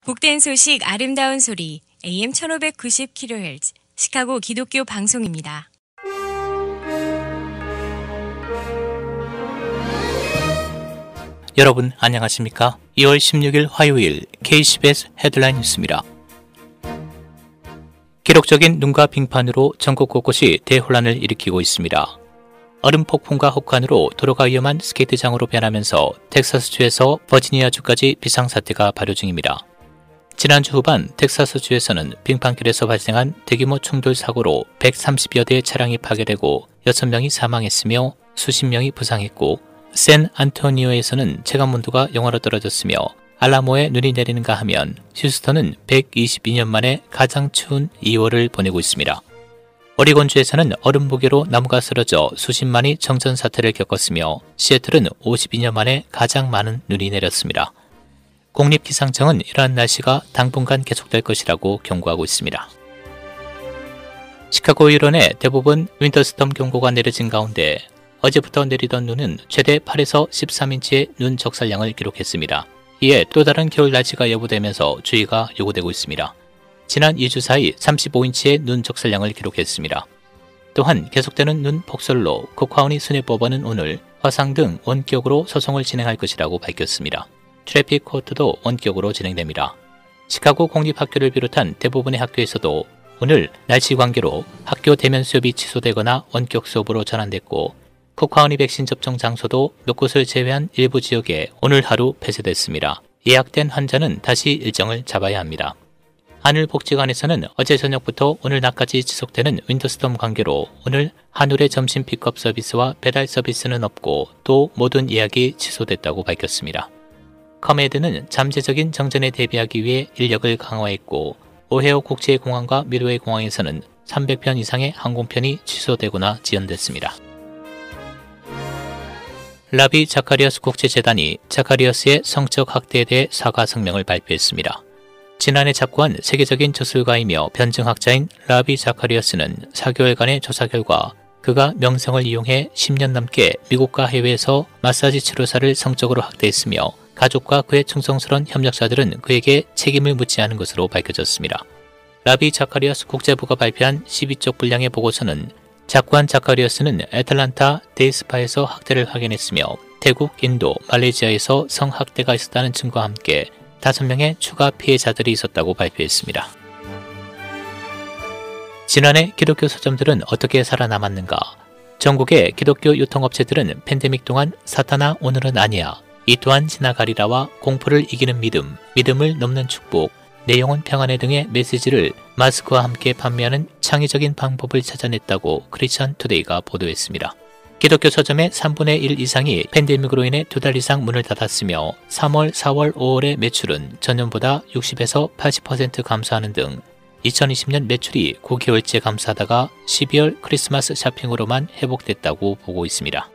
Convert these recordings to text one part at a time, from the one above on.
복된 소식 아름다운 소리 AM 1590kHz 시카고 기독교 방송입니다. 여러분 안녕하십니까? 2월 16일 화요일 KCBS 헤드라인 뉴스입니다. 기록적인 눈과 빙판으로 전국 곳곳이 대혼란을 일으키고 있습니다. 얼음 폭풍과 혹한으로 도로가 위험한 스케이트장으로 변하면서 텍사스주에서 버지니아주까지 비상사태가 발효 중입니다. 지난주 후반 텍사스주에서는 빙판길에서 발생한 대규모 충돌 사고로 130여 대의 차량이 파괴되고 6명이 사망했으며 수십 명이 부상했고, 샌 안토니오에서는 체감온도가 0도로 떨어졌으며 알라모에 눈이 내리는가 하면 휴스턴은 122년 만에 가장 추운 2월을 보내고 있습니다. 오리곤주에서는 얼음 무게로 나무가 쓰러져 수십만이 정전 사태를 겪었으며 시애틀은 52년 만에 가장 많은 눈이 내렸습니다. 국립기상청은 이러한 날씨가 당분간 계속될 것이라고 경고하고 있습니다. 시카고 일원에 대부분 윈터스톰 경고가 내려진 가운데 어제부터 내리던 눈은 최대 8에서 13인치의 눈 적설량을 기록했습니다. 이에 또 다른 겨울 날씨가 예보되면서 주의가 요구되고 있습니다. 지난 2주 사이 35인치의 눈 적설량을 기록했습니다. 또한 계속되는 눈 폭설로 코카온이 순회 법원은 오늘 화상 등 원격으로 소송을 진행할 것이라고 밝혔습니다. 트래픽 코트도 원격으로 진행됩니다. 시카고 공립학교를 비롯한 대부분의 학교에서도 오늘 날씨 관계로 학교 대면 수업이 취소되거나 원격 수업으로 전환됐고, 코카온이 백신 접종 장소도 몇 곳을 제외한 일부 지역에 오늘 하루 폐쇄됐습니다. 예약된 환자는 다시 일정을 잡아야 합니다. 하늘복지관에서는 어제 저녁부터 오늘 낮까지 지속되는 윈터스톰 관계로 오늘 한울의 점심 픽업 서비스와 배달 서비스는 없고 또 모든 예약이 취소됐다고 밝혔습니다. 커메드는 잠재적인 정전에 대비하기 위해 인력을 강화했고, 오헤오 국제공항과 미드웨이 공항에서는 300편 이상의 항공편이 취소되거나 지연됐습니다. 라비 자카리아스 국제재단이 자카리아스의 성적 학대에 대해 사과 성명을 발표했습니다. 지난해 작고한 세계적인 저술가이며 변증학자인 라비 자카리아스는 4개월간의 조사 결과 그가 명성을 이용해 10년 넘게 미국과 해외에서 마사지 치료사를 성적으로 학대했으며 가족과 그의 충성스러운 협력자들은 그에게 책임을 묻지 않은 것으로 밝혀졌습니다. 라비 자카리아스 국제부가 발표한 12쪽 분량의 보고서는 작고한 자카리아스는 애틀란타 데이스파에서 학대를 확인했으며 태국, 인도, 말레이시아에서 성학대가 있었다는 증거와 함께 5명의 추가 피해자들이 있었다고 발표했습니다. 지난해 기독교 서점들은 어떻게 살아남았는가? 전국의 기독교 유통업체들은 팬데믹 동안 사탄아 오늘은 아니야, 이 또한 지나가리라와 공포를 이기는 믿음, 믿음을 넘는 축복, 내 영혼 평안에 등의 메시지를 마스크와 함께 판매하는 창의적인 방법을 찾아냈다고 크리스천 투데이가 보도했습니다. 기독교 서점의 3분의 1 이상이 팬데믹으로 인해 2달 이상 문을 닫았으며 3월, 4월, 5월의 매출은 전년보다 60에서 80% 감소하는 등 2020년 매출이 9개월째 감소하다가 12월 크리스마스 쇼핑으로만 회복됐다고 보고 있습니다.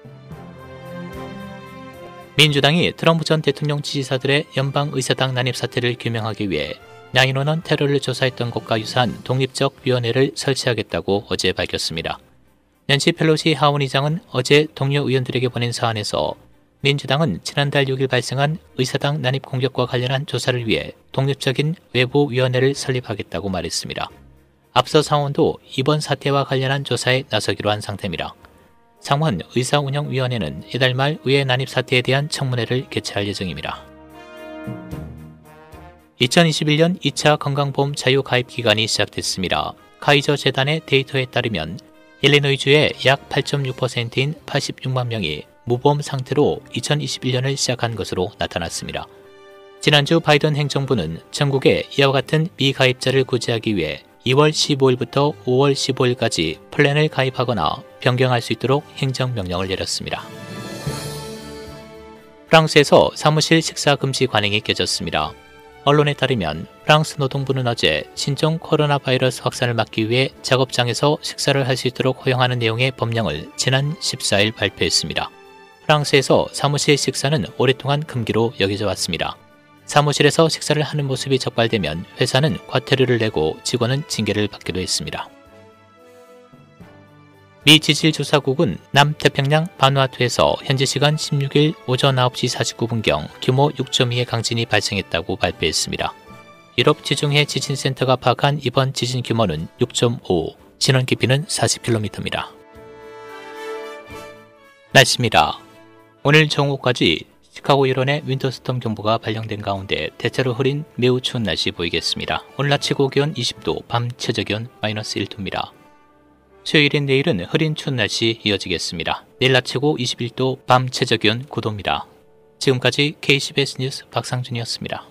민주당이 트럼프 전 대통령 지지자들의 연방의사당 난입 사태를 규명하기 위해 911 테러를 조사했던 것과 유사한 독립적 위원회를 설치하겠다고 어제 밝혔습니다. 낸시 펠로시 하원의장은 어제 동료 의원들에게 보낸 사안에서 민주당은 지난달 6일 발생한 의사당 난입 공격과 관련한 조사를 위해 독립적인 외부위원회를 설립하겠다고 말했습니다. 앞서 상원도 이번 사태와 관련한 조사에 나서기로 한 상태입니다. 상원 의사운영위원회는 이달 말 의회 난입 사태에 대한 청문회를 개최할 예정입니다. 2021년 2차 건강보험 자유가입 기간이 시작됐습니다. 카이저 재단의 데이터에 따르면 일리노이주의 약 8.6%인 86만 명이 무보험 상태로 2021년을 시작한 것으로 나타났습니다. 지난주 바이든 행정부는 전국에 이와 같은 미가입자를 구제하기 위해 2월 15일부터 5월 15일까지 플랜을 가입하거나 변경할 수 있도록 행정명령을 내렸습니다. 프랑스에서 사무실 식사 금지 관행이 깨졌습니다. 언론에 따르면 프랑스 노동부는 어제 신종 코로나 바이러스 확산을 막기 위해 작업장에서 식사를 할 수 있도록 허용하는 내용의 법령을 지난 14일 발표했습니다. 프랑스에서 사무실 식사는 오랫동안 금기로 여겨져 왔습니다. 사무실에서 식사를 하는 모습이 적발되면 회사는 과태료를 내고 직원은 징계를 받기도 했습니다. 미 지질조사국은 남태평양 바누아투에서 현지 시간 16일 오전 9시 49분경 규모 6.2의 강진이 발생했다고 발표했습니다. 유럽 지중해 지진센터가 파악한 이번 지진 규모는 6.5, 진원 깊이는 40km입니다. 날씨입니다. 오늘 정오까지 시카고 일원의 윈터스톰 경보가 발령된 가운데 대체로 흐린 매우 추운 날씨 보이겠습니다. 오늘 낮 최고 기온 20도, 밤 최저 기온 -1도입니다. 수요일인 내일은 흐린 추운 날씨 이어지겠습니다. 내일 낮 최고 21도, 밤 최저 기온 9도입니다. 지금까지 KCBS 뉴스 박상준이었습니다.